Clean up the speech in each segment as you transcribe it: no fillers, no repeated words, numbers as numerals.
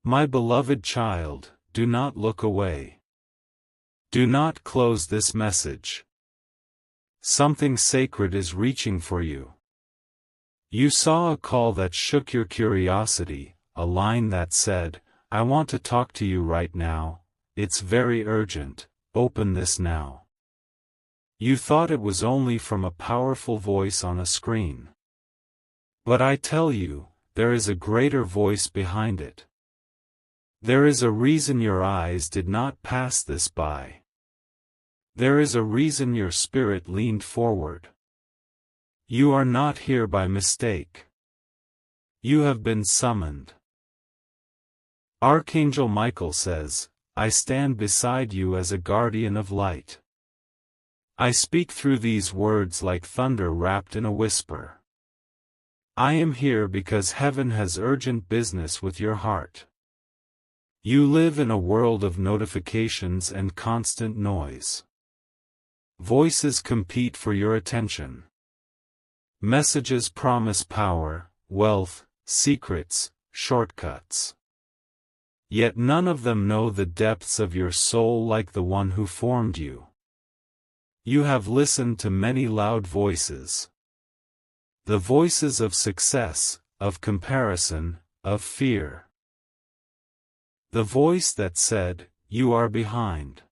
My beloved child, do not look away. Do not close this message. Something sacred is reaching for you. You saw a call that shook your curiosity, a line that said, "I want to talk to you right now, it's very urgent, open this now." You thought it was only from a powerful voice on a screen. But I tell you, there is a greater voice behind it. There is a reason your eyes did not pass this by. There is a reason your spirit leaned forward. You are not here by mistake. You have been summoned. Archangel Michael says, "I stand beside you as a guardian of light. I speak through these words like thunder wrapped in a whisper. I am here because heaven has urgent business with your heart. You live in a world of notifications and constant noise. Voices compete for your attention. Messages promise power, wealth, secrets, shortcuts. Yet none of them know the depths of your soul like the one who formed you. You have listened to many loud voices. The voices of success, of comparison, of fear. The voice that said, "You are behind."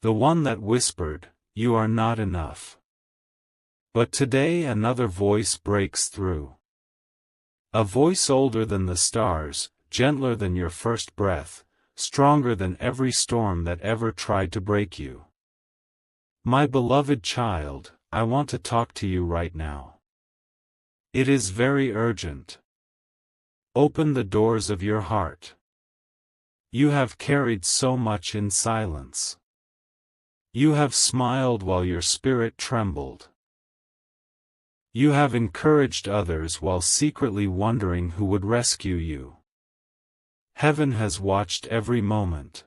The one that whispered, "You are not enough." But today another voice breaks through. A voice older than the stars, gentler than your first breath, stronger than every storm that ever tried to break you. My beloved child, I want to talk to you right now. It is very urgent. Open the doors of your heart. You have carried so much in silence. You have smiled while your spirit trembled. You have encouraged others while secretly wondering who would rescue you. Heaven has watched every moment.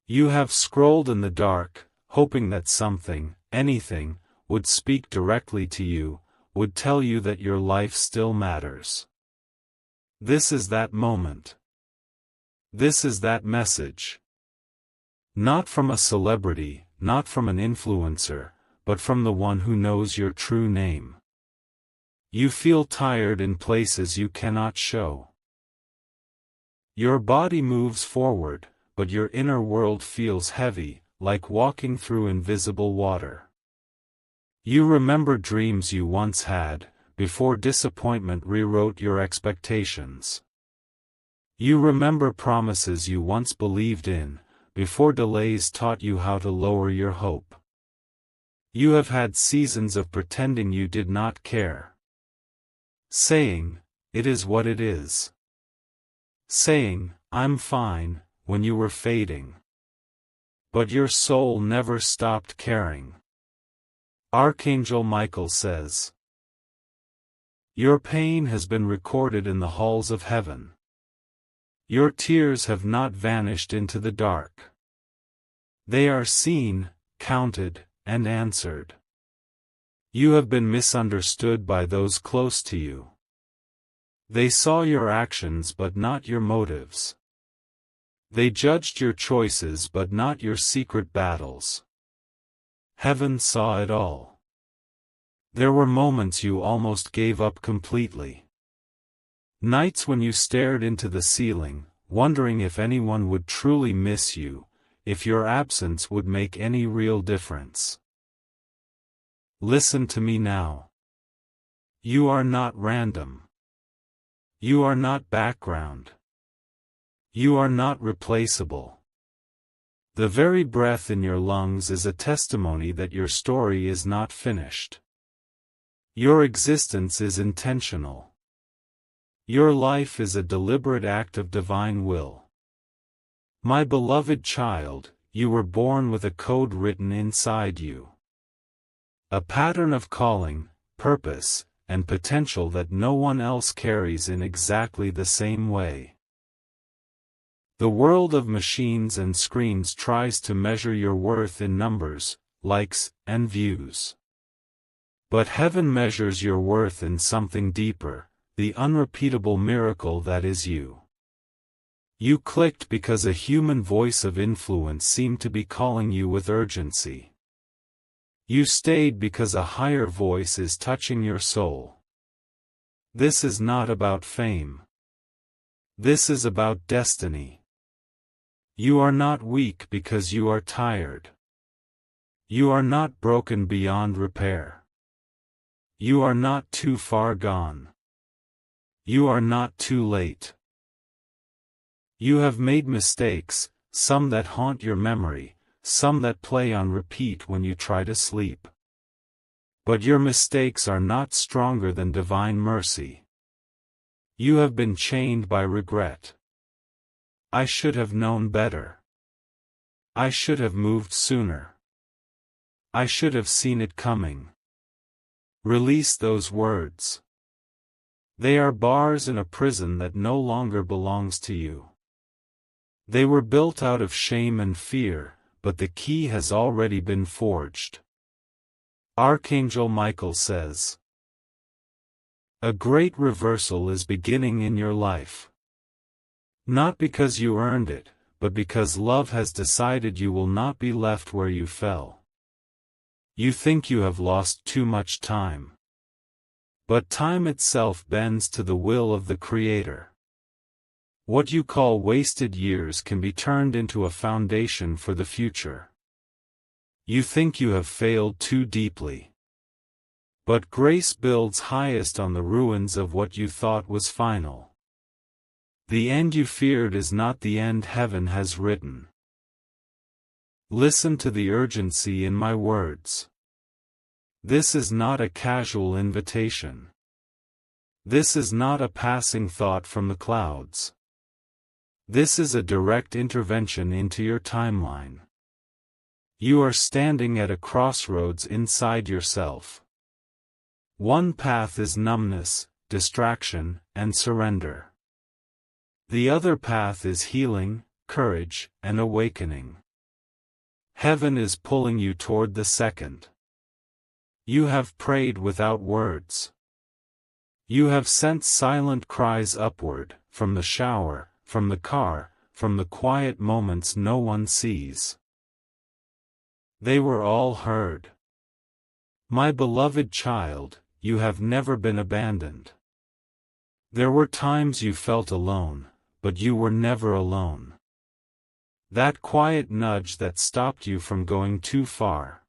You have scrolled in the dark, hoping that something, anything, would speak directly to you, would tell you that your life still matters. This is that moment. This is that message. Not from a celebrity, not from an influencer, but from the one who knows your true name. You feel tired in places you cannot show. Your body moves forward, but your inner world feels heavy, like walking through invisible water. You remember dreams you once had, before disappointment rewrote your expectations. You remember promises you once believed in, before delays taught you how to lower your hope. You have had seasons of pretending you did not care. Saying, "It is what it is." Saying, "I'm fine," when you were fading. But your soul never stopped caring. Archangel Michael says, "Your pain has been recorded in the halls of heaven. Your tears have not vanished into the dark. They are seen, counted, and answered. You have been misunderstood by those close to you. They saw your actions but not your motives. They judged your choices but not your secret battles. Heaven saw it all. There were moments you almost gave up completely. Nights when you stared into the ceiling, wondering if anyone would truly miss you, if your absence would make any real difference. Listen to me now. You are not random. You are not background. You are not replaceable. The very breath in your lungs is a testimony that your story is not finished. Your existence is intentional. Your life is a deliberate act of divine will. My beloved child, you were born with a code written inside you. A pattern of calling, purpose, and potential that no one else carries in exactly the same way. The world of machines and screens tries to measure your worth in numbers, likes, and views. But heaven measures your worth in something deeper, the unrepeatable miracle that is you. You clicked because a human voice of influence seemed to be calling you with urgency. You stayed because a higher voice is touching your soul. This is not about fame. This is about destiny. You are not weak because you are tired. You are not broken beyond repair. You are not too far gone. You are not too late. You have made mistakes, some that haunt your memory, some that play on repeat when you try to sleep. But your mistakes are not stronger than divine mercy. You have been chained by regret. I should have known better. I should have moved sooner. I should have seen it coming. Release those words. They are bars in a prison that no longer belongs to you. They were built out of shame and fear, but the key has already been forged. Archangel Michael says, a great reversal is beginning in your life. Not because you earned it, but because love has decided you will not be left where you fell. You think you have lost too much time. But time itself bends to the will of the Creator. What you call wasted years can be turned into a foundation for the future. You think you have failed too deeply. But grace builds highest on the ruins of what you thought was final. The end you feared is not the end heaven has written. Listen to the urgency in my words. This is not a casual invitation. This is not a passing thought from the clouds. This is a direct intervention into your timeline. You are standing at a crossroads inside yourself. One path is numbness, distraction, and surrender. The other path is healing, courage, and awakening. Heaven is pulling you toward the second. You have prayed without words. You have sent silent cries upward, from the shower, from the car, from the quiet moments no one sees. They were all heard. My beloved child, you have never been abandoned. There were times you felt alone, but you were never alone. That quiet nudge that stopped you from going too far.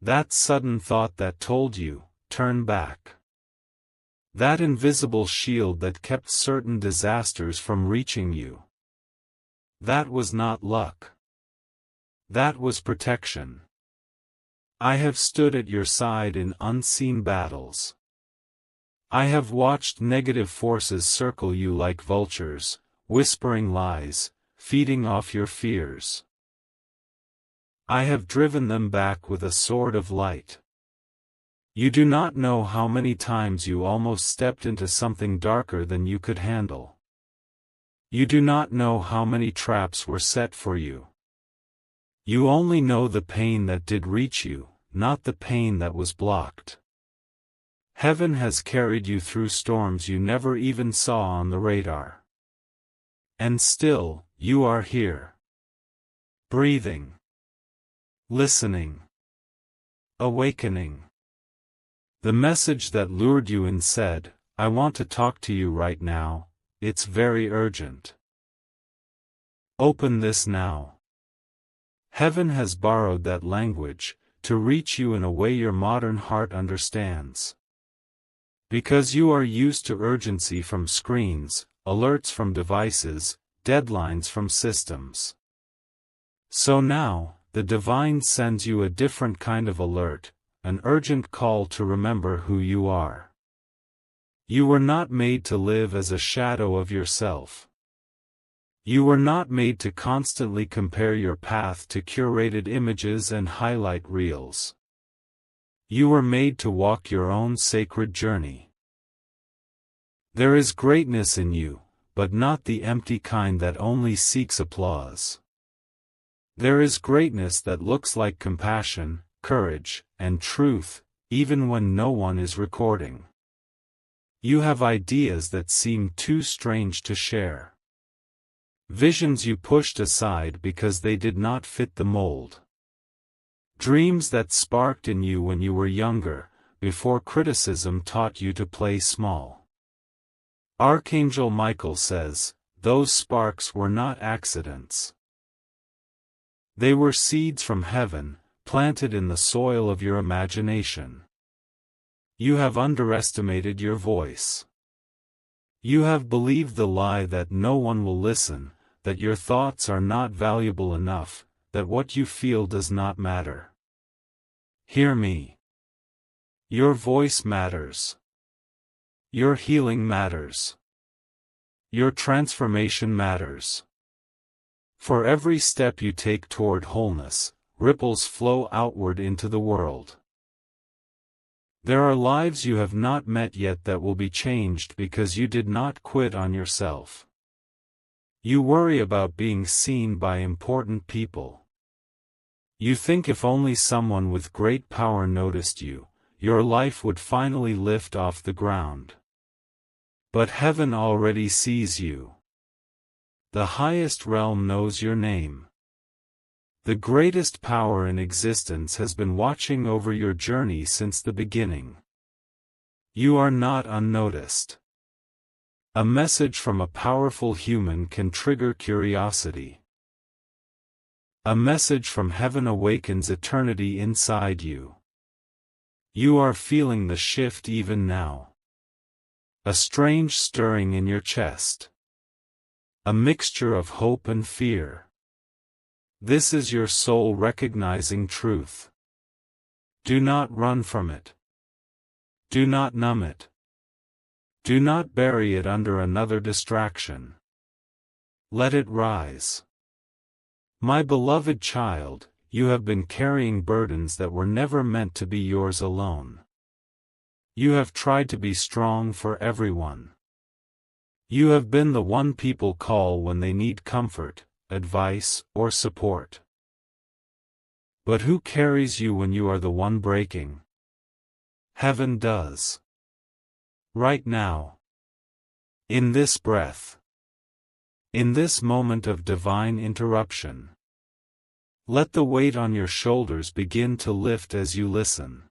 That sudden thought that told you, turn back. That invisible shield that kept certain disasters from reaching you. That was not luck. That was protection. I have stood at your side in unseen battles. I have watched negative forces circle you like vultures, whispering lies, feeding off your fears. I have driven them back with a sword of light. You do not know how many times you almost stepped into something darker than you could handle. You do not know how many traps were set for you. You only know the pain that did reach you, not the pain that was blocked. Heaven has carried you through storms you never even saw on the radar. And still, you are here. Breathing. Listening. Awakening. The message that lured you in said, I want to talk to you right now, it's very urgent. Open this now. Heaven has borrowed that language, to reach you in a way your modern heart understands. Because you are used to urgency from screens, alerts from devices, deadlines from systems. So now, the divine sends you a different kind of alert, an urgent call to remember who you are. You were not made to live as a shadow of yourself. You were not made to constantly compare your path to curated images and highlight reels. You were made to walk your own sacred journey. There is greatness in you, but not the empty kind that only seeks applause. There is greatness that looks like compassion, courage, and truth, even when no one is recording. You have ideas that seem too strange to share. Visions you pushed aside because they did not fit the mold. Dreams that sparked in you when you were younger, before criticism taught you to play small. Archangel Michael says, those sparks were not accidents. They were seeds from heaven, planted in the soil of your imagination. You have underestimated your voice. You have believed the lie that no one will listen, that your thoughts are not valuable enough, that what you feel does not matter. Hear me. Your voice matters. Your healing matters. Your transformation matters. For every step you take toward wholeness, ripples flow outward into the world. There are lives you have not met yet that will be changed because you did not quit on yourself. You worry about being seen by important people. You think if only someone with great power noticed you, your life would finally lift off the ground. But heaven already sees you. The highest realm knows your name. The greatest power in existence has been watching over your journey since the beginning. You are not unnoticed. A message from a powerful human can trigger curiosity. A message from heaven awakens eternity inside you. You are feeling the shift even now. A strange stirring in your chest. A mixture of hope and fear. This is your soul recognizing truth. Do not run from it. Do not numb it. Do not bury it under another distraction. Let it rise. My beloved child, you have been carrying burdens that were never meant to be yours alone. You have tried to be strong for everyone. You have been the one people call when they need comfort, advice, or support. But who carries you when you are the one breaking? Heaven does. Right now. In this breath. In this moment of divine interruption. Let the weight on your shoulders begin to lift as you listen.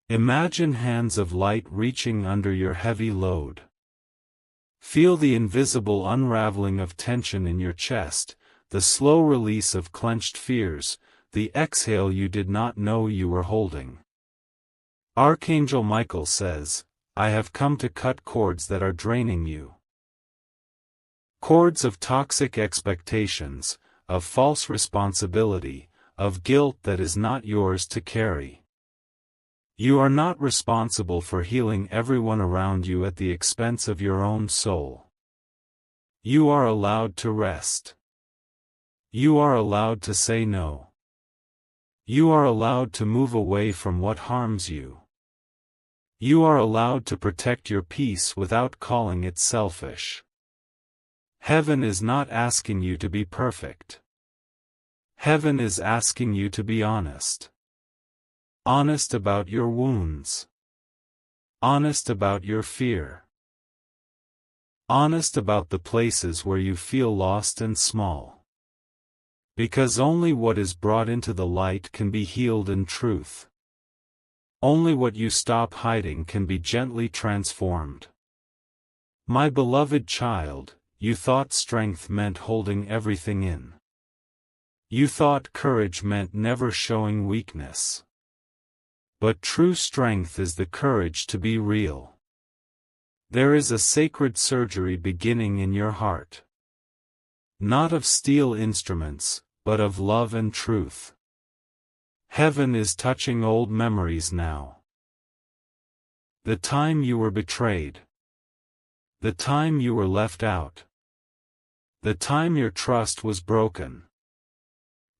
Imagine hands of light reaching under your heavy load. Feel the invisible unraveling of tension in your chest, the slow release of clenched fears, the exhale you did not know you were holding. Archangel Michael says, I have come to cut cords that are draining you. Cords of toxic expectations, of false responsibility, of guilt that is not yours to carry. You are not responsible for healing everyone around you at the expense of your own soul. You are allowed to rest. You are allowed to say no. You are allowed to move away from what harms you. You are allowed to protect your peace without calling it selfish. Heaven is not asking you to be perfect. Heaven is asking you to be honest. Honest about your wounds. Honest about your fear. Honest about the places where you feel lost and small. Because only what is brought into the light can be healed in truth. Only what you stop hiding can be gently transformed. My beloved child, you thought strength meant holding everything in. You thought courage meant never showing weakness. But true strength is the courage to be real. There is a sacred surgery beginning in your heart. Not of steel instruments, but of love and truth. Heaven is touching old memories now. The time you were betrayed. The time you were left out. The time your trust was broken.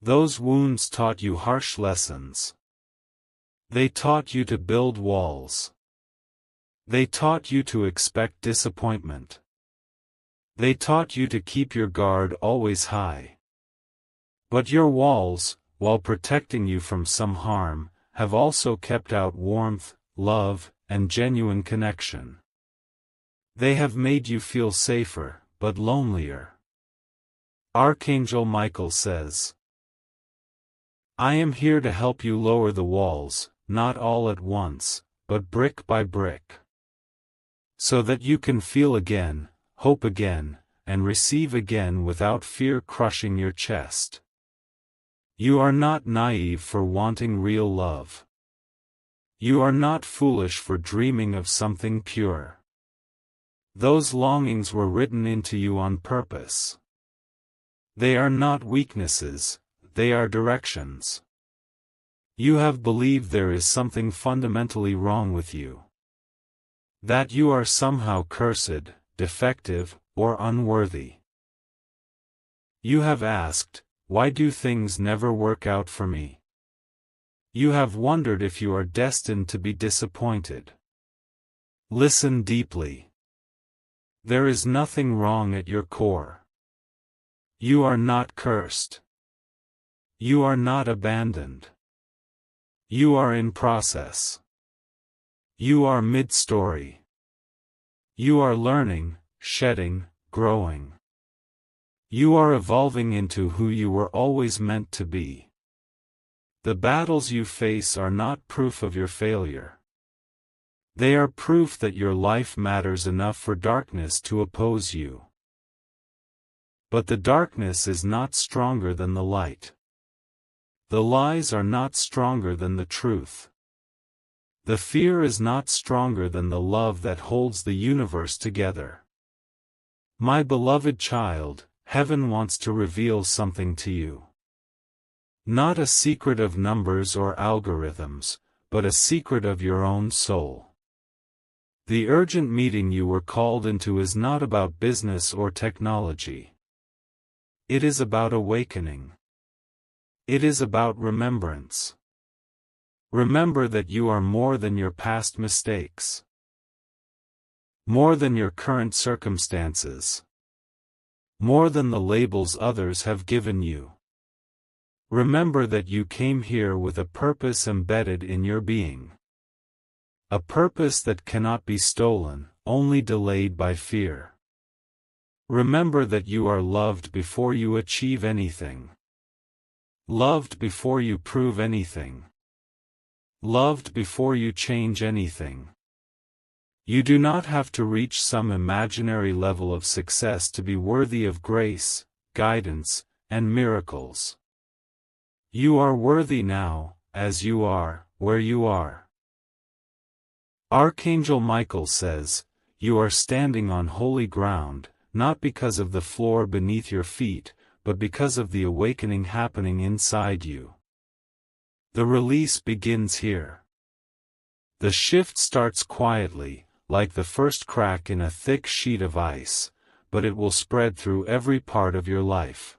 Those wounds taught you harsh lessons. They taught you to build walls. They taught you to expect disappointment. They taught you to keep your guard always high. But your walls, while protecting you from some harm, have also kept out warmth, love, and genuine connection. They have made you feel safer, but lonelier. Archangel Michael says, I am here to help you lower the walls, not all at once, but brick by brick, so that you can feel again, hope again, and receive again without fear crushing your chest. You are not naive for wanting real love. You are not foolish for dreaming of something pure. Those longings were written into you on purpose. They are not weaknesses, they are directions. You have believed there is something fundamentally wrong with you. That you are somehow cursed, defective, or unworthy. You have asked, why do things never work out for me? You have wondered if you are destined to be disappointed. Listen deeply. There is nothing wrong at your core. You are not cursed. You are not abandoned. You are in process. You are mid-story. You are learning, shedding, growing. You are evolving into who you were always meant to be. The battles you face are not proof of your failure. They are proof that your life matters enough for darkness to oppose you. But the darkness is not stronger than the light. The lies are not stronger than the truth. The fear is not stronger than the love that holds the universe together. My beloved child, heaven wants to reveal something to you. Not a secret of numbers or algorithms, but a secret of your own soul. The urgent meeting you were called into is not about business or technology. It is about awakening. It is about remembrance. Remember that you are more than your past mistakes. More than your current circumstances. More than the labels others have given you. Remember that you came here with a purpose embedded in your being. A purpose that cannot be stolen, only delayed by fear. Remember that you are loved before you achieve anything. Loved before you prove anything. Loved before you change anything. You do not have to reach some imaginary level of success to be worthy of grace, guidance, and miracles. You are worthy now, as you are, where you are. Archangel Michael says, you are standing on holy ground, not because of the floor beneath your feet, but because of the awakening happening inside you. The release begins here. The shift starts quietly, like the first crack in a thick sheet of ice, but it will spread through every part of your life.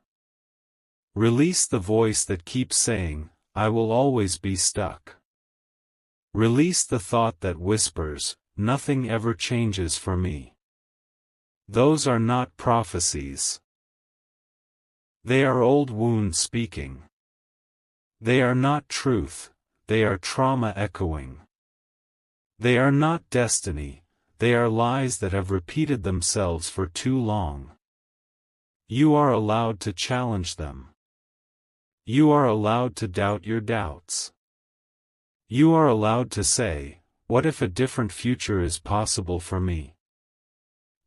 Release the voice that keeps saying, I will always be stuck. Release the thought that whispers, nothing ever changes for me. Those are not prophecies. They are old wounds speaking. They are not truth, they are trauma echoing. They are not destiny, they are lies that have repeated themselves for too long. You are allowed to challenge them. You are allowed to doubt your doubts. You are allowed to say, what if a different future is possible for me?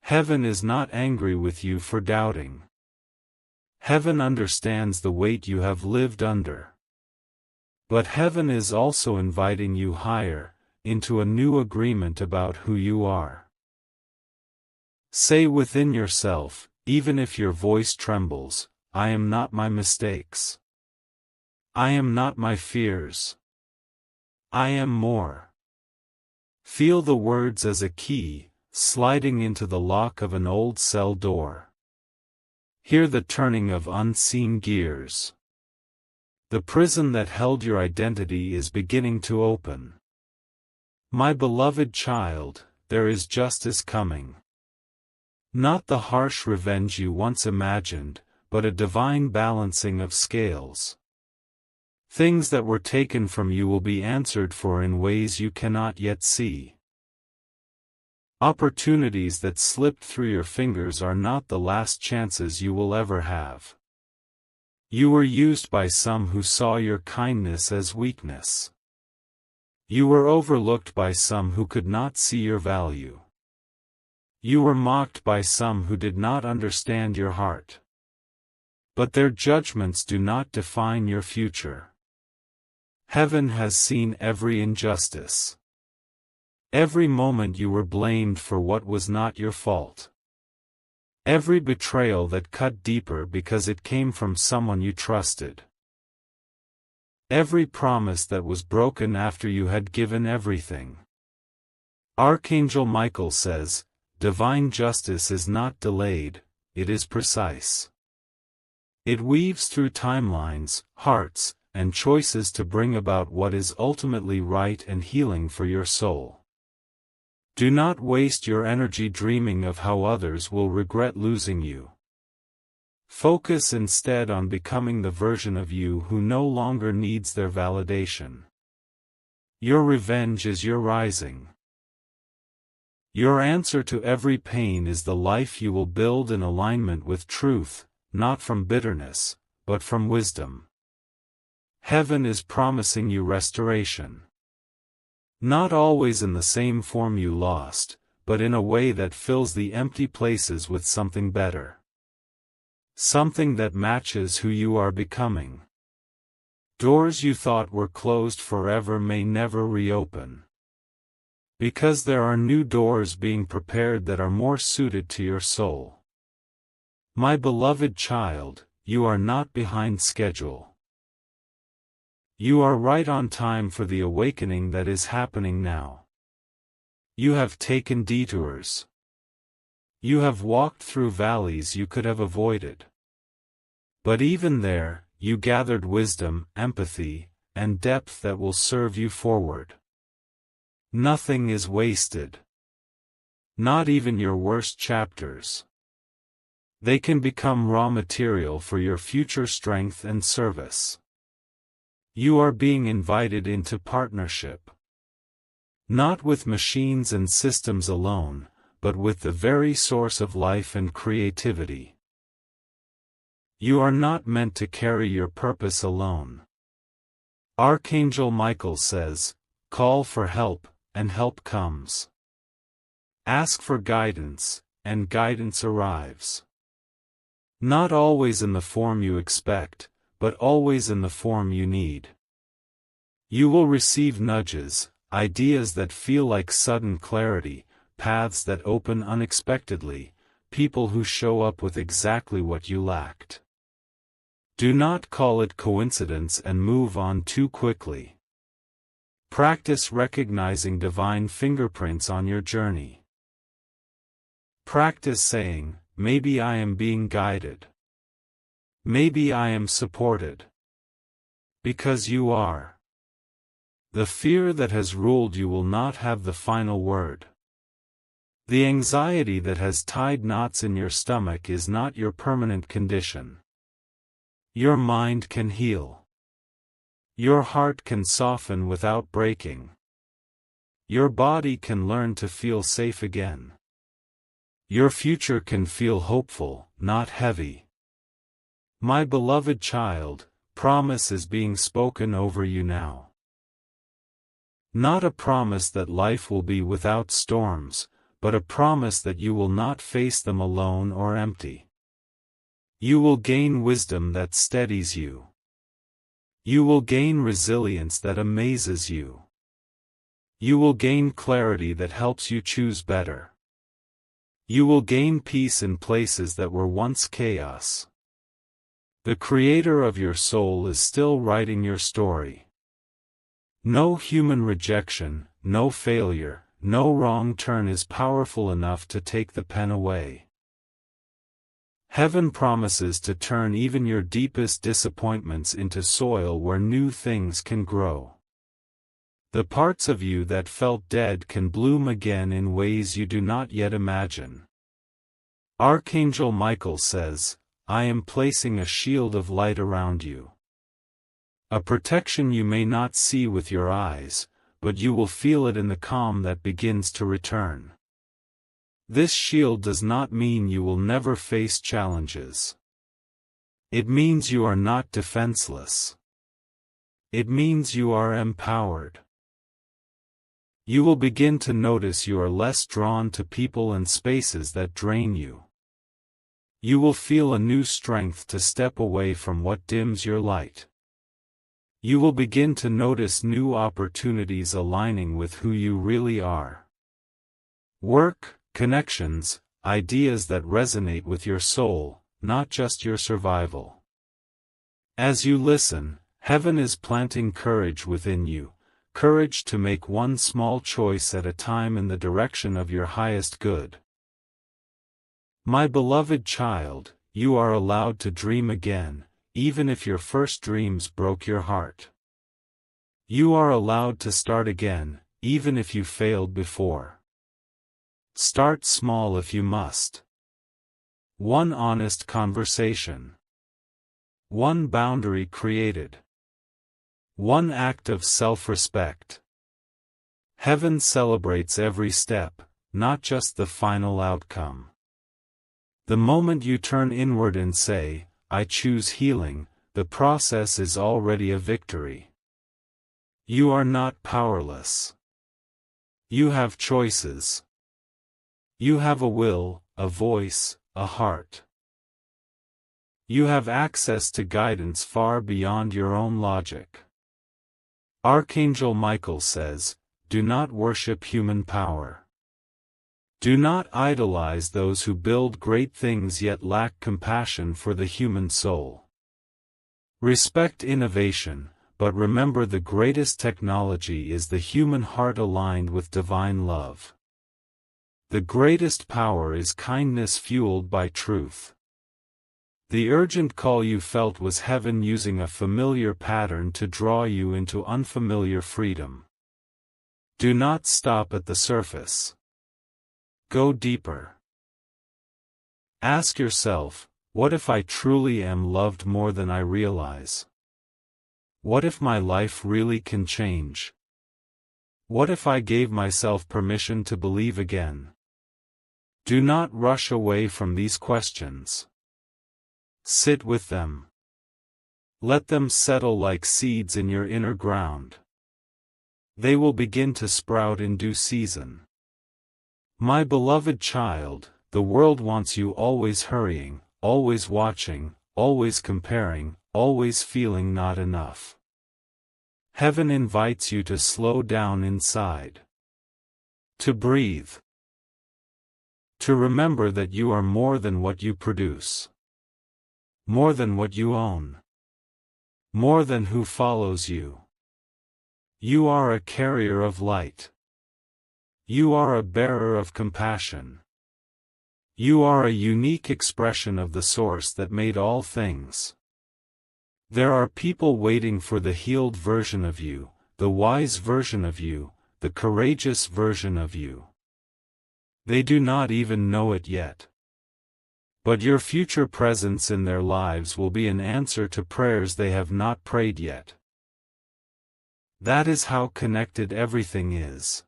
Heaven is not angry with you for doubting. Heaven understands the weight you have lived under. But heaven is also inviting you higher, into a new agreement about who you are. Say within yourself, even if your voice trembles, I am not my mistakes. I am not my fears. I am more. Feel the words as a key, sliding into the lock of an old cell door. Hear the turning of unseen gears. The prison that held your identity is beginning to open. My beloved child, there is justice coming. Not the harsh revenge you once imagined, but a divine balancing of scales. Things that were taken from you will be answered for in ways you cannot yet see. Opportunities that slipped through your fingers are not the last chances you will ever have. You were used by some who saw your kindness as weakness. You were overlooked by some who could not see your value. You were mocked by some who did not understand your heart. But their judgments do not define your future. Heaven has seen every injustice. Every moment you were blamed for what was not your fault. Every betrayal that cut deeper because it came from someone you trusted. Every promise that was broken after you had given everything. Archangel Michael says, divine justice is not delayed, it is precise. It weaves through timelines, hearts, and choices to bring about what is ultimately right and healing for your soul. Do not waste your energy dreaming of how others will regret losing you. Focus instead on becoming the version of you who no longer needs their validation. Your revenge is your rising. Your answer to every pain is the life you will build in alignment with truth, not from bitterness, but from wisdom. Heaven is promising you restoration. Not always in the same form you lost, but in a way that fills the empty places with something better. Something that matches who you are becoming. Doors you thought were closed forever may never reopen. Because there are new doors being prepared that are more suited to your soul. My beloved child, you are not behind schedule. You are right on time for the awakening that is happening now. You have taken detours. You have walked through valleys you could have avoided. But even there, you gathered wisdom, empathy, and depth that will serve you forward. Nothing is wasted. Not even your worst chapters. They can become raw material for your future strength and service. You are being invited into partnership. Not with machines and systems alone, but with the very source of life and creativity. You are not meant to carry your purpose alone. Archangel Michael says, call for help, and help comes. Ask for guidance, and guidance arrives. Not always in the form you expect, but always in the form you need. You will receive nudges, ideas that feel like sudden clarity, paths that open unexpectedly, people who show up with exactly what you lacked. Do not call it coincidence and move on too quickly. Practice recognizing divine fingerprints on your journey. Practice saying, maybe I am being guided. Maybe I am supported. Because you are. The fear that has ruled you will not have the final word. The anxiety that has tied knots in your stomach is not your permanent condition. Your mind can heal. Your heart can soften without breaking. Your body can learn to feel safe again. Your future can feel hopeful, not heavy. My beloved child, promise is being spoken over you now. Not a promise that life will be without storms, but a promise that you will not face them alone or empty. You will gain wisdom that steadies you. You will gain resilience that amazes you. You will gain clarity that helps you choose better. You will gain peace in places that were once chaos. The Creator of your soul is still writing your story. No human rejection, no failure, no wrong turn is powerful enough to take the pen away. Heaven promises to turn even your deepest disappointments into soil where new things can grow. The parts of you that felt dead can bloom again in ways you do not yet imagine. Archangel Michael says, I am placing a shield of light around you. A protection you may not see with your eyes, but you will feel it in the calm that begins to return. This shield does not mean you will never face challenges. It means you are not defenseless. It means you are empowered. You will begin to notice you are less drawn to people and spaces that drain you. You will feel a new strength to step away from what dims your light. You will begin to notice new opportunities aligning with who you really are. Work, connections, ideas that resonate with your soul, not just your survival. As you listen, heaven is planting courage within you, courage to make one small choice at a time in the direction of your highest good. My beloved child, you are allowed to dream again, even if your first dreams broke your heart. You are allowed to start again, even if you failed before. Start small if you must. One honest conversation. One boundary created. One act of self-respect. Heaven celebrates every step, not just the final outcome. The moment you turn inward and say, "I choose healing," the process is already a victory. You are not powerless. You have choices. You have a will, a voice, a heart. You have access to guidance far beyond your own logic. Archangel Michael says, "Do not worship human power. Do not idolize those who build great things yet lack compassion for the human soul. Respect innovation, but remember the greatest technology is the human heart aligned with divine love. The greatest power is kindness fueled by truth." The urgent call you felt was heaven using a familiar pattern to draw you into unfamiliar freedom. Do not stop at the surface. Go deeper. Ask yourself, what if I truly am loved more than I realize? What if my life really can change? What if I gave myself permission to believe again? Do not rush away from these questions. Sit with them. Let them settle like seeds in your inner ground. They will begin to sprout in due season. My beloved child, the world wants you always hurrying, always watching, always comparing, always feeling not enough. Heaven invites you to slow down inside. To breathe. To remember that you are more than what you produce. More than what you own. More than who follows you. You are a carrier of light. You are a bearer of compassion. You are a unique expression of the source that made all things. There are people waiting for the healed version of you, the wise version of you, the courageous version of you. They do not even know it yet. But your future presence in their lives will be an answer to prayers they have not prayed yet. That is how connected everything is.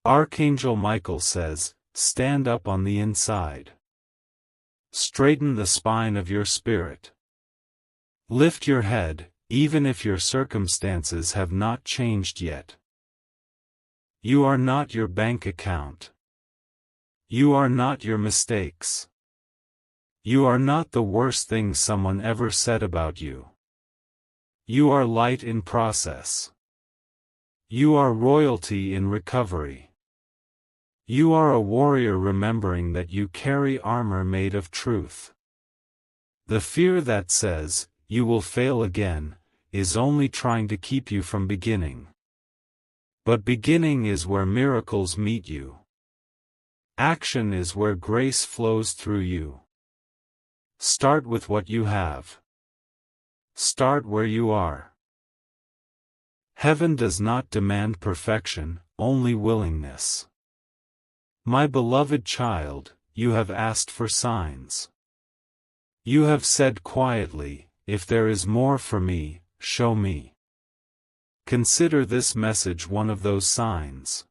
Archangel Michael says, stand up on the inside. Straighten the spine of your spirit. Lift your head, even if your circumstances have not changed yet. You are not your bank account. You are not your mistakes. You are not the worst thing someone ever said about you. You are light in process. You are royalty in recovery. You are a warrior remembering that you carry armor made of truth. The fear that says, you will fail again, is only trying to keep you from beginning. But beginning is where miracles meet you. Action is where grace flows through you. Start with what you have. Start where you are. Heaven does not demand perfection, only willingness. My beloved child, you have asked for signs. You have said quietly, if there is more for me, show me. Consider this message one of those signs.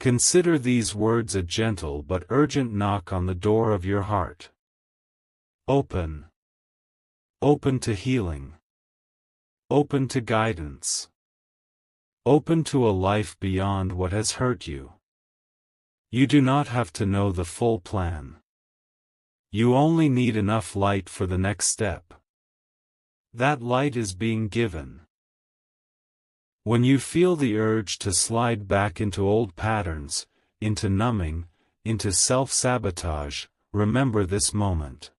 Consider these words a gentle but urgent knock on the door of your heart. Open. Open to healing. Open to guidance. Open to a life beyond what has hurt you. You do not have to know the full plan. You only need enough light for the next step. That light is being given. When you feel the urge to slide back into old patterns, into numbing, into self-sabotage, remember this moment.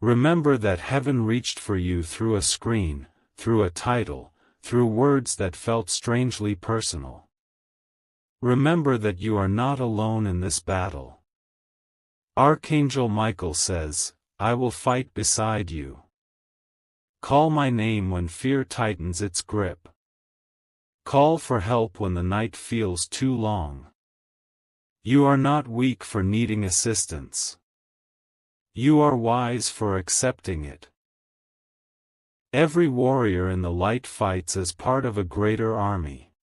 Remember that heaven reached for you through a screen, through a title, through words that felt strangely personal. Remember that you are not alone in this battle. Archangel Michael says, "I will fight beside you." Call my name when fear tightens its grip. Call for help when the night feels too long. You are not weak for needing assistance. You are wise for accepting it. Every warrior in the light fights as part of a greater army.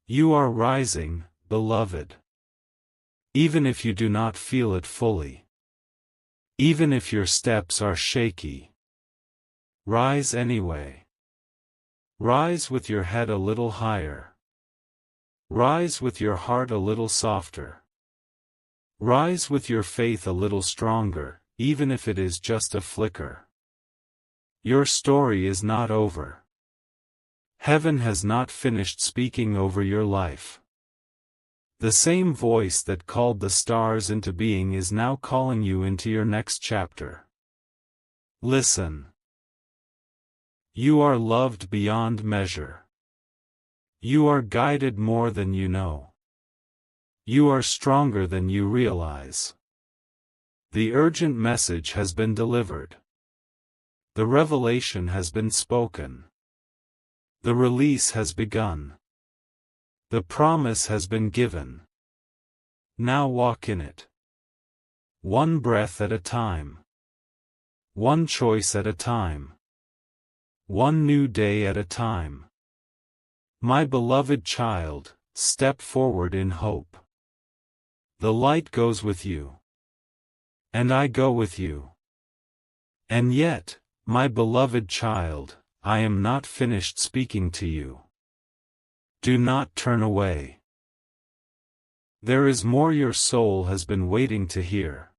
You are rising, beloved. Even if you do not feel it fully. Even if your steps are shaky. Rise anyway. Rise with your head a little higher. Rise with your heart a little softer. Rise with your faith a little stronger, even if it is just a flicker. Your story is not over. Heaven has not finished speaking over your life. The same voice that called the stars into being is now calling you into your next chapter. Listen. You are loved beyond measure. You are guided more than you know. You are stronger than you realize. The urgent message has been delivered. The revelation has been spoken. The release has begun. The promise has been given. Now walk in it. One breath at a time. One choice at a time. One new day at a time. My beloved child, step forward in hope. The light goes with you. And I go with you. And yet, my beloved child, I am not finished speaking to you. Do not turn away. There is more your soul has been waiting to hear.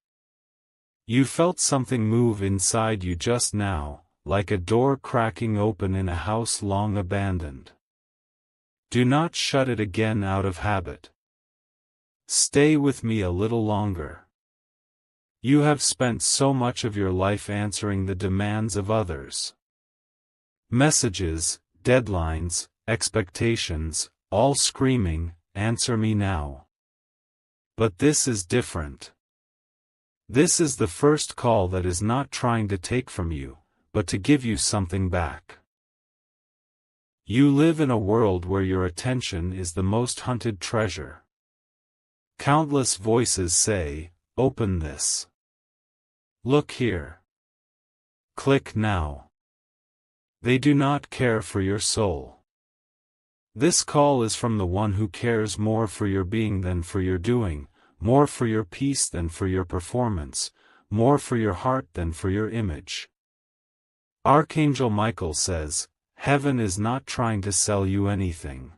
You felt something move inside you just now, like a door cracking open in a house long abandoned. Do not shut it again out of habit. Stay with me a little longer. You have spent so much of your life answering the demands of others. Messages, deadlines, expectations, all screaming, "Answer me now." But this is different. This is the first call that is not trying to take from you, but to give you something back. You live in a world where your attention is the most hunted treasure. Countless voices say, "Open this. Look here. Click now." They do not care for your soul. This call is from the one who cares more for your being than for your doing, more for your peace than for your performance, more for your heart than for your image. Archangel Michael says, heaven is not trying to sell you anything.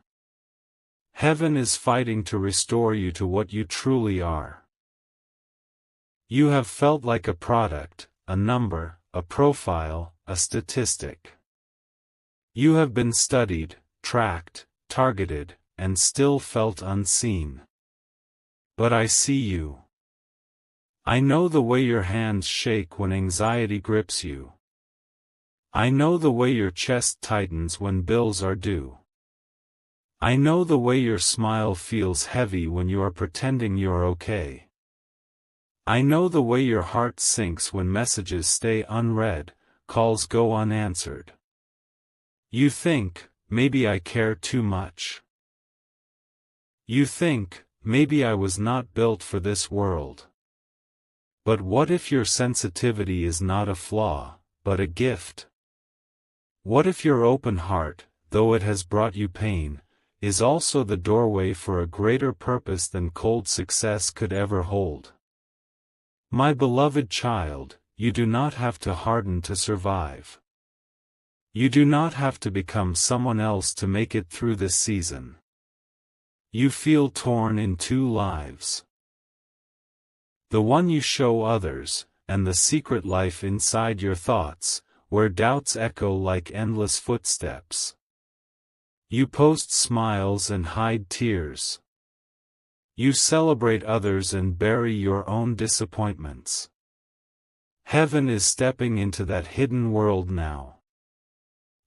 Heaven is fighting to restore you to what you truly are. You have felt like a product, a number, a profile, a statistic. You have been studied, tracked, targeted, and still felt unseen. But I see you. I know the way your hands shake when anxiety grips you. I know the way your chest tightens when bills are due. I know the way your smile feels heavy when you are pretending you're okay. I know the way your heart sinks when messages stay unread, calls go unanswered. You think, maybe I care too much. You think, maybe I was not built for this world. But what if your sensitivity is not a flaw, but a gift? What if your open heart, though it has brought you pain, is also the doorway for a greater purpose than cold success could ever hold? My beloved child, you do not have to harden to survive. You do not have to become someone else to make it through this season. You feel torn in two lives. The one you show others, and the secret life inside your thoughts, where doubts echo like endless footsteps. You post smiles and hide tears. You celebrate others and bury your own disappointments. Heaven is stepping into that hidden world now.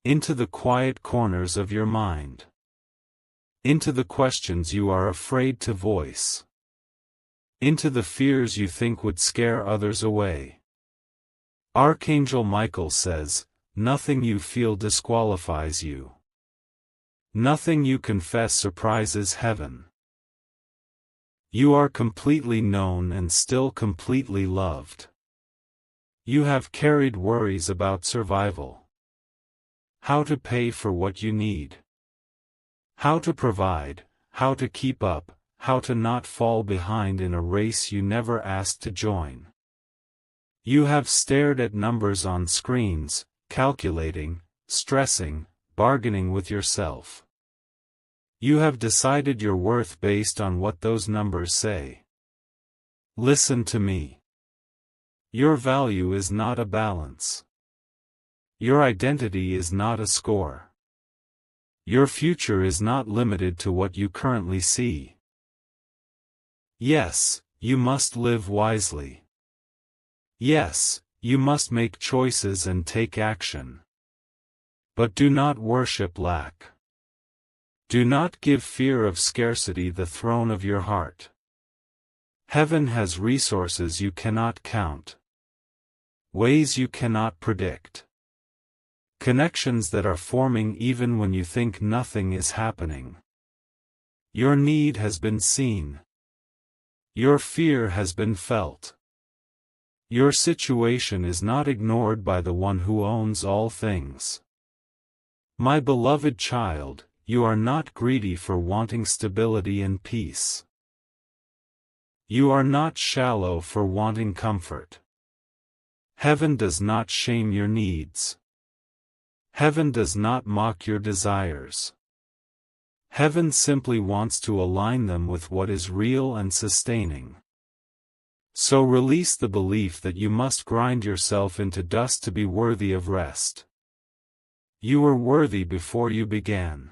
Into the quiet corners of your mind. Into the questions you are afraid to voice. Into the fears you think would scare others away. Archangel Michael says, nothing you feel disqualifies you. Nothing you confess surprises heaven. You are completely known and still completely loved. You have carried worries about survival. How to pay for what you need. How to provide, how to keep up, how to not fall behind in a race you never asked to join. You have stared at numbers on screens, calculating, stressing, bargaining with yourself. You have decided your worth based on what those numbers say. Listen to me. Your value is not a balance. Your identity is not a score. Your future is not limited to what you currently see. Yes, you must live wisely. Yes, you must make choices and take action. But do not worship lack. Do not give fear of scarcity the throne of your heart. Heaven has resources you cannot count. Ways you cannot predict. Connections that are forming even when you think nothing is happening. Your need has been seen. Your fear has been felt. Your situation is not ignored by the one who owns all things. My beloved child, you are not greedy for wanting stability and peace. You are not shallow for wanting comfort. Heaven does not shame your needs. Heaven does not mock your desires. Heaven simply wants to align them with what is real and sustaining. So release the belief that you must grind yourself into dust to be worthy of rest. You were worthy before you began.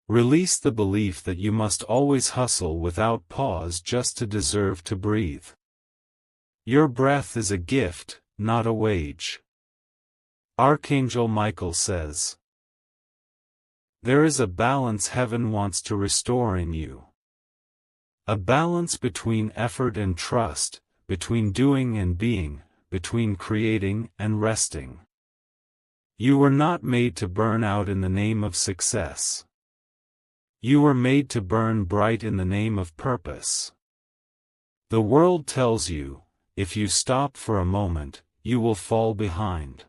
Release the belief that you must always hustle without pause just to deserve to breathe. Your breath is a gift, not a wage. Archangel Michael says, there is a balance heaven wants to restore in you. A balance between effort and trust, between doing and being, between creating and resting. You were not made to burn out in the name of success. You were made to burn bright in the name of purpose. The world tells you, if you stop for a moment, you will fall behind.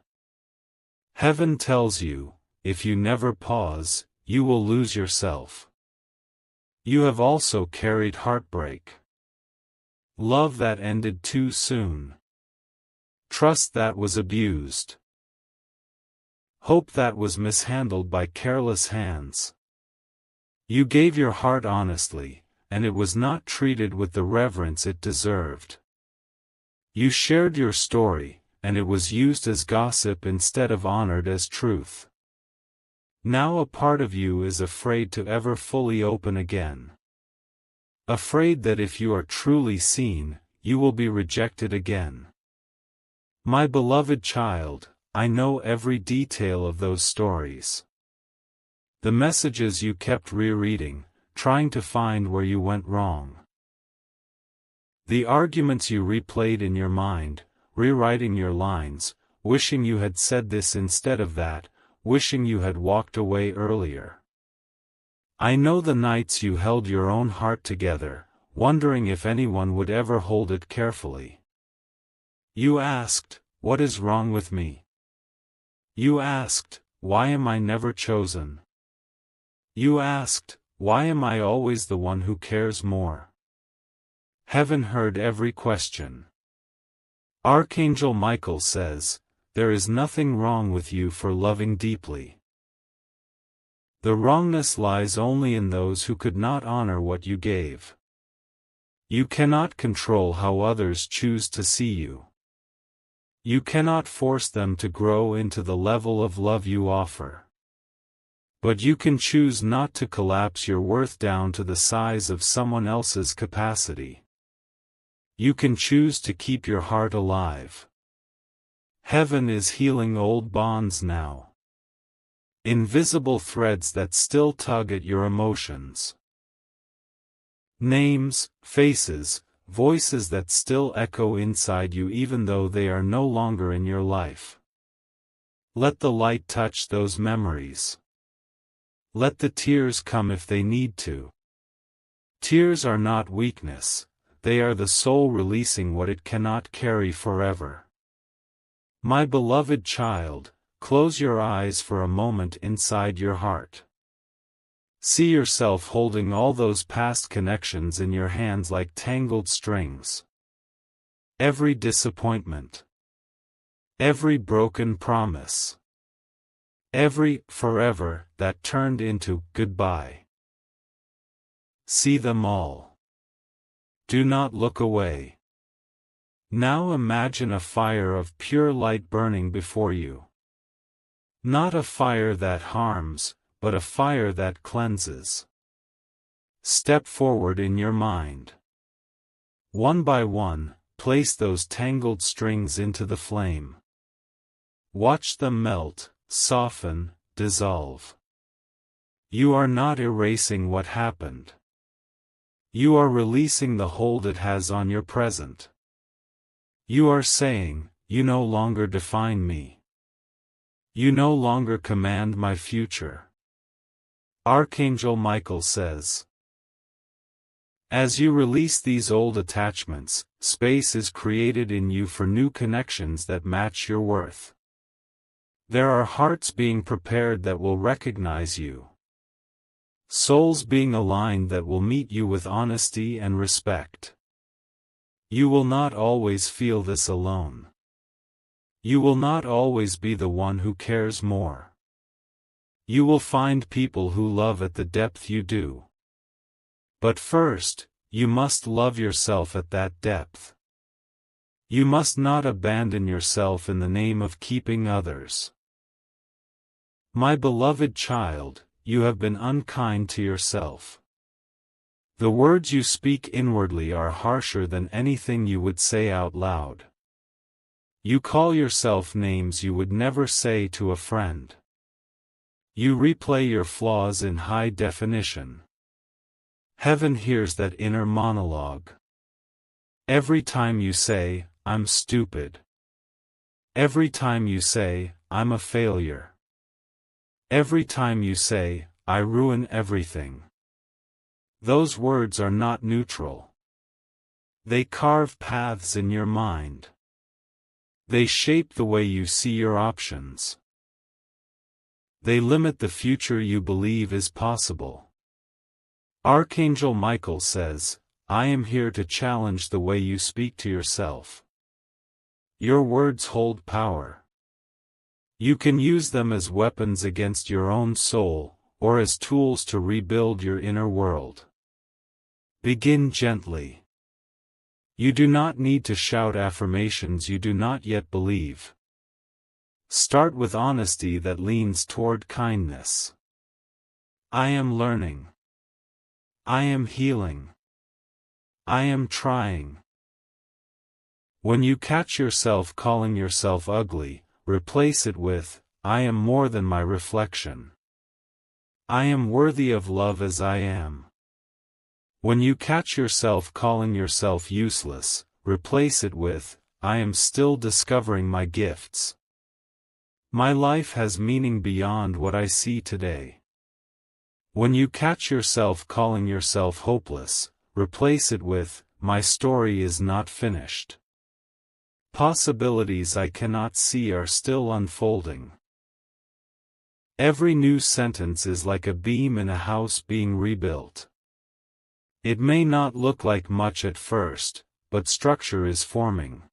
Heaven tells you, if you never pause, you will lose yourself. You have also carried heartbreak. Love that ended too soon. Trust that was abused. Hope that was mishandled by careless hands. You gave your heart honestly, and it was not treated with the reverence it deserved. You shared your story, and it was used as gossip instead of honored as truth. Now a part of you is afraid to ever fully open again. Afraid that if you are truly seen, you will be rejected again. My beloved child, I know every detail of those stories. The messages you kept rereading, trying to find where you went wrong. The arguments you replayed in your mind, rewriting your lines, wishing you had said this instead of that, wishing you had walked away earlier. I know the nights you held your own heart together, wondering if anyone would ever hold it carefully. You asked, what is wrong with me? You asked, why am I never chosen? You asked, why am I always the one who cares more? Heaven heard every question. Archangel Michael says, there is nothing wrong with you for loving deeply. The wrongness lies only in those who could not honor what you gave. You cannot control how others choose to see you. You cannot force them to grow into the level of love you offer. But you can choose not to collapse your worth down to the size of someone else's capacity. You can choose to keep your heart alive. Heaven is healing old bonds now. Invisible threads that still tug at your emotions. Names, faces, voices that still echo inside you even though they are no longer in your life. Let the light touch those memories. Let the tears come if they need to. Tears are not weakness, they are the soul releasing what it cannot carry forever. My beloved child, close your eyes for a moment inside your heart. See yourself holding all those past connections in your hands like tangled strings. Every disappointment. Every broken promise. Every forever that turned into goodbye. See them all. Do not look away. Now imagine a fire of pure light burning before you. Not a fire that harms, but a fire that cleanses. Step forward in your mind. One by one, place those tangled strings into the flame. Watch them melt, soften, dissolve. You are not erasing what happened. You are releasing the hold it has on your present. You are saying, you no longer define me. You no longer command my future. Archangel Michael says, as you release these old attachments, space is created in you for new connections that match your worth. There are hearts being prepared that will recognize you. Souls being aligned that will meet you with honesty and respect. You will not always feel this alone. You will not always be the one who cares more. You will find people who love at the depth you do. But first, you must love yourself at that depth. You must not abandon yourself in the name of keeping others. My beloved child, you have been unkind to yourself. The words you speak inwardly are harsher than anything you would say out loud. You call yourself names you would never say to a friend. You replay your flaws in high definition. Heaven hears that inner monologue. Every time you say, I'm stupid. Every time you say, I'm a failure. Every time you say, I ruin everything. Those words are not neutral. They carve paths in your mind. They shape the way you see your options. They limit the future you believe is possible. Archangel Michael says, I am here to challenge the way you speak to yourself. Your words hold power. You can use them as weapons against your own soul, or as tools to rebuild your inner world. Begin gently. You do not need to shout affirmations you do not yet believe. Start with honesty that leans toward kindness. I am learning. I am healing. I am trying. When you catch yourself calling yourself ugly, replace it with, I am more than my reflection. I am worthy of love as I am. When you catch yourself calling yourself useless, replace it with, I am still discovering my gifts. My life has meaning beyond what I see today. When you catch yourself calling yourself hopeless, replace it with, my story is not finished. Possibilities I cannot see are still unfolding. Every new sentence is like a beam in a house being rebuilt. It may not look like much at first, but structure is forming.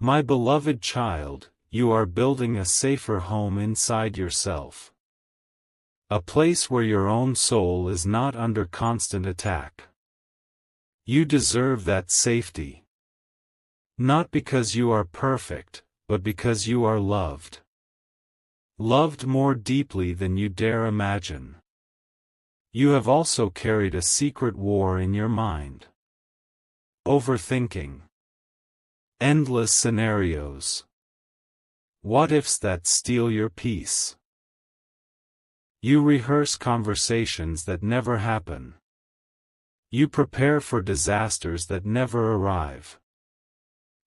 My beloved child, you are building a safer home inside yourself. A place where your own soul is not under constant attack. You deserve that safety. Not because you are perfect, but because you are loved. Loved more deeply than you dare imagine. You have also carried a secret war in your mind. Overthinking. Endless scenarios. What-ifs that steal your peace. You rehearse conversations that never happen. You prepare for disasters that never arrive.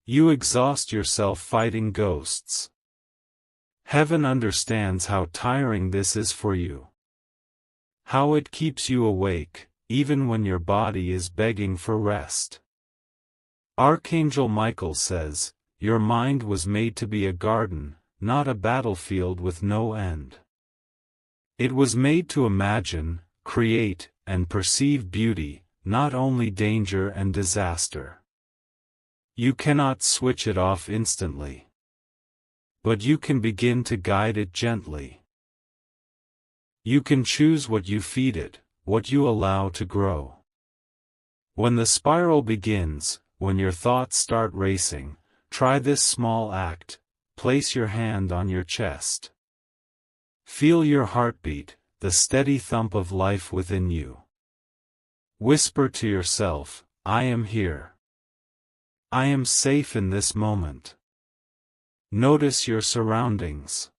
You exhaust yourself fighting ghosts. Heaven understands how tiring this is for you. How it keeps you awake, even when your body is begging for rest. Archangel Michael says, your mind was made to be a garden, not a battlefield with no end. It was made to imagine, create, and perceive beauty, not only danger and disaster. You cannot switch it off instantly. But you can begin to guide it gently. You can choose what you feed it, what you allow to grow. When the spiral begins, when your thoughts start racing, try this small act: place your hand on your chest. Feel your heartbeat, the steady thump of life within you. Whisper to yourself, I am here. I am safe in this moment. Notice your surroundings.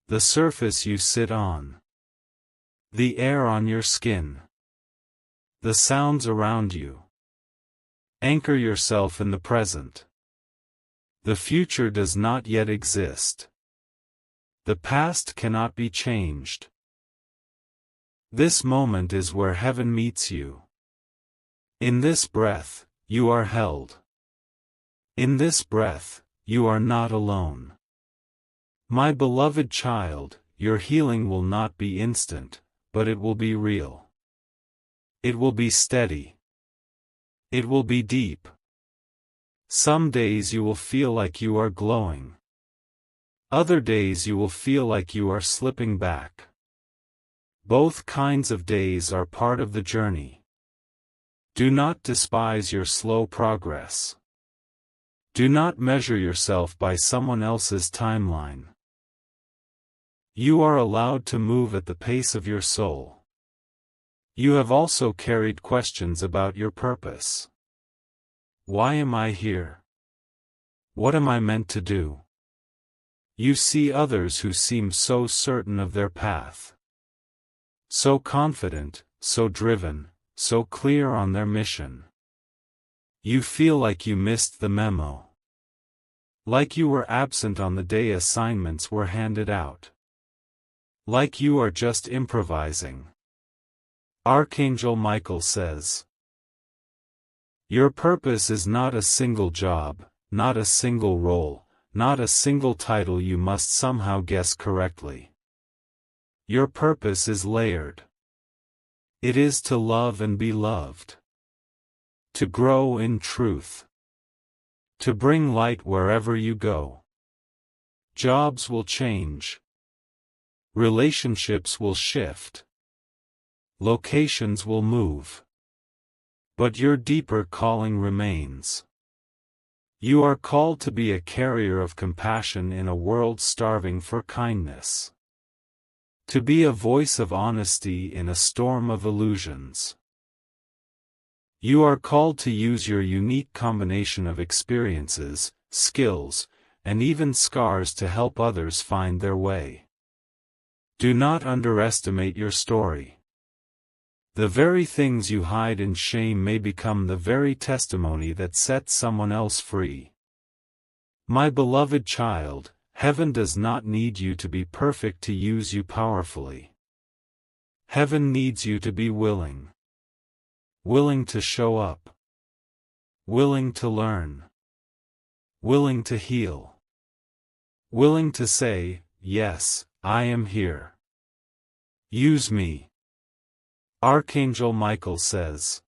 The surface you sit on. The air on your skin. The sounds around you. Anchor yourself in the present. The future does not yet exist. The past cannot be changed. This moment is where heaven meets you. In this breath, you are held. In this breath, you are not alone. My beloved child, your healing will not be instant, but it will be real. It will be steady. It will be deep. Some days you will feel like you are glowing. Other days you will feel like you are slipping back. Both kinds of days are part of the journey. Do not despise your slow progress. Do not measure yourself by someone else's timeline. You are allowed to move at the pace of your soul. You have also carried questions about your purpose. Why am I here? What am I meant to do? You see others who seem so certain of their path. So confident, so driven, so clear on their mission. You feel like you missed the memo. Like you were absent on the day assignments were handed out. Like you are just improvising. Archangel Michael says, your purpose is not a single job, not a single role, not a single title you must somehow guess correctly. Your purpose is layered. It is to love and be loved. To grow in truth. To bring light wherever you go. Jobs will change. Relationships will shift. Locations will move. But your deeper calling remains. You are called to be a carrier of compassion in a world starving for kindness. To be a voice of honesty in a storm of illusions. You are called to use your unique combination of experiences, skills, and even scars to help others find their way. Do not underestimate your story. The very things you hide in shame may become the very testimony that sets someone else free. My beloved child, heaven does not need you to be perfect to use you powerfully. Heaven needs you to be willing. Willing to show up. Willing to learn. Willing to heal. Willing to say, yes, I am here. Use me. Archangel Michael says,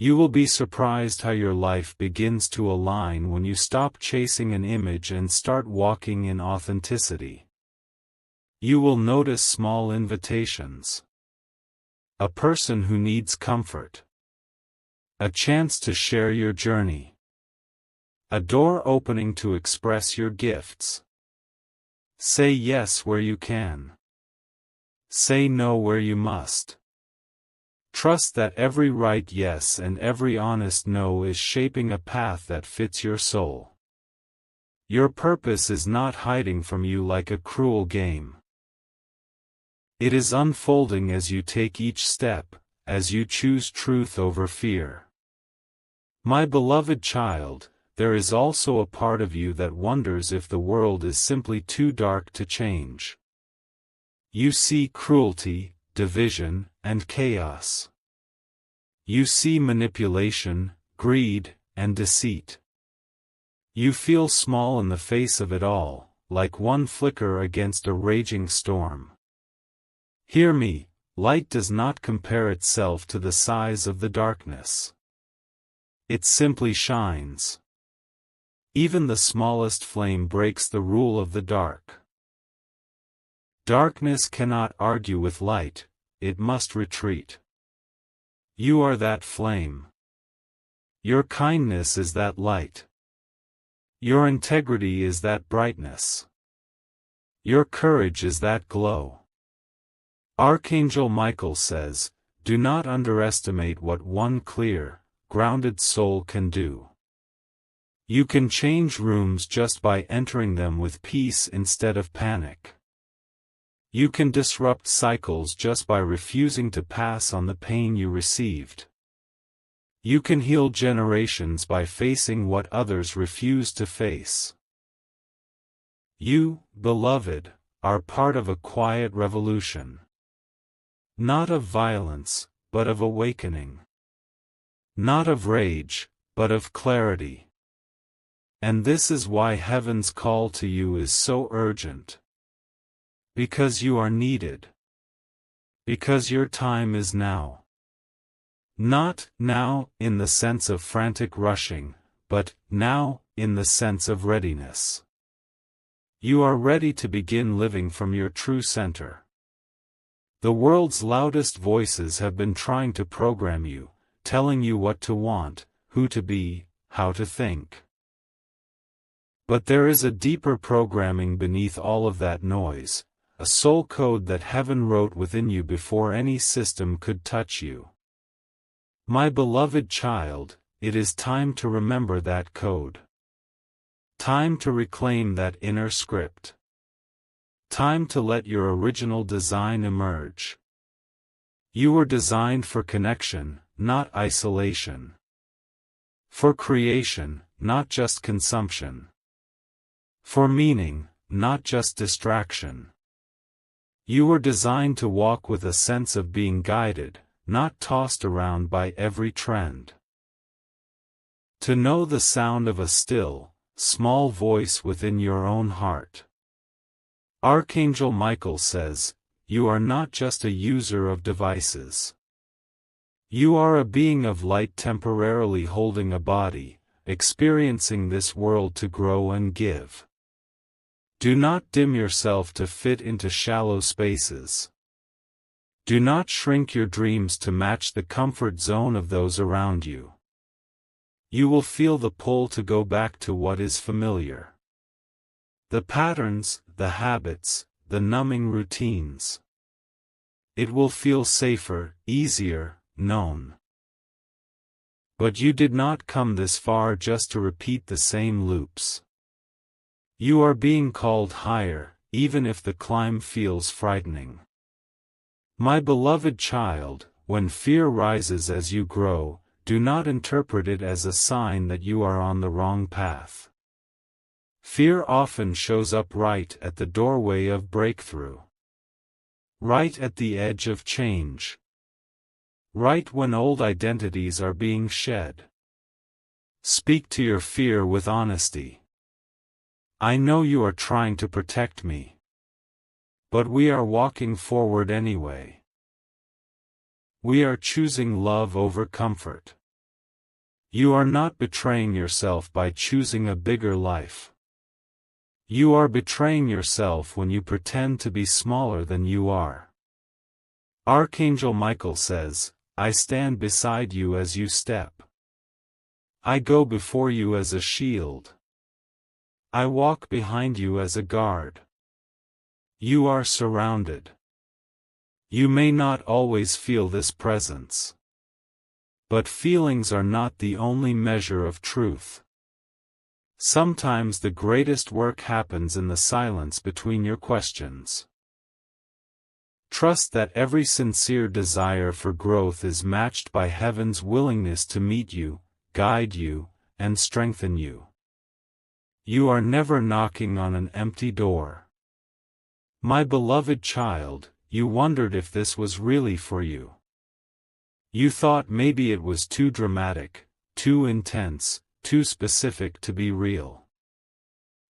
You will be surprised how your life begins to align when you stop chasing an image and start walking in authenticity. You will notice small invitations. A person who needs comfort. A chance to share your journey. A door opening to express your gifts. Say yes where you can. Say no where you must. Trust that every right yes and every honest no is shaping a path that fits your soul. Your purpose is not hiding from you like a cruel game. It is unfolding as you take each step, as you choose truth over fear. My beloved child, there is also a part of you that wonders if the world is simply too dark to change. You see cruelty, division, and chaos. You see manipulation, greed, and deceit. You feel small in the face of it all, like one flicker against a raging storm. Hear me, light does not compare itself to the size of the darkness. It simply shines. Even the smallest flame breaks the rule of the dark. Darkness cannot argue with light, it must retreat. You are that flame. Your kindness is that light. Your integrity is that brightness. Your courage is that glow. Archangel Michael says, do not underestimate what one clear, grounded soul can do. You can change rooms just by entering them with peace instead of panic. You can disrupt cycles just by refusing to pass on the pain you received. You can heal generations by facing what others refuse to face. You, beloved, are part of a quiet revolution. Not of violence, but of awakening. Not of rage, but of clarity. And this is why heaven's call to you is so urgent. Because you are needed. Because your time is now. Not now in the sense of frantic rushing, but now in the sense of readiness. You are ready to begin living from your true center. The world's loudest voices have been trying to program you, telling you what to want, who to be, how to think. But there is a deeper programming beneath all of that noise, a soul code that heaven wrote within you before any system could touch you. My beloved child, it is time to remember that code. Time to reclaim that inner script. Time to let your original design emerge. You were designed for connection, not isolation. For creation, not just consumption. For meaning, not just distraction. You were designed to walk with a sense of being guided, not tossed around by every trend. To know the sound of a still, small voice within your own heart. Archangel Michael says, you are not just a user of devices. You are a being of light temporarily holding a body, experiencing this world to grow and give. Do not dim yourself to fit into shallow spaces. Do not shrink your dreams to match the comfort zone of those around you. You will feel the pull to go back to what is familiar. The patterns, the habits, the numbing routines. It will feel safer, easier, known. But you did not come this far just to repeat the same loops. You are being called higher, even if the climb feels frightening. My beloved child, when fear rises as you grow, do not interpret it as a sign that you are on the wrong path. Fear often shows up right at the doorway of breakthrough. Right at the edge of change. Right when old identities are being shed. Speak to your fear with honesty. I know you are trying to protect me. But we are walking forward anyway. We are choosing love over comfort. You are not betraying yourself by choosing a bigger life. You are betraying yourself when you pretend to be smaller than you are. Archangel Michael says, I stand beside you as you step. I go before you as a shield. I walk behind you as a guard. You are surrounded. You may not always feel this presence. But feelings are not the only measure of truth. Sometimes the greatest work happens in the silence between your questions. Trust that every sincere desire for growth is matched by heaven's willingness to meet you, guide you, and strengthen you. You are never knocking on an empty door. My beloved child, you wondered if this was really for you. You thought maybe it was too dramatic, too intense, too specific to be real.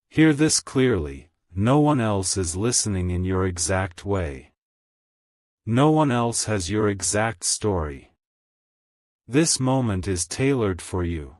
Hear this clearly, no one else is listening in your exact way. No one else has your exact story. This moment is tailored for you.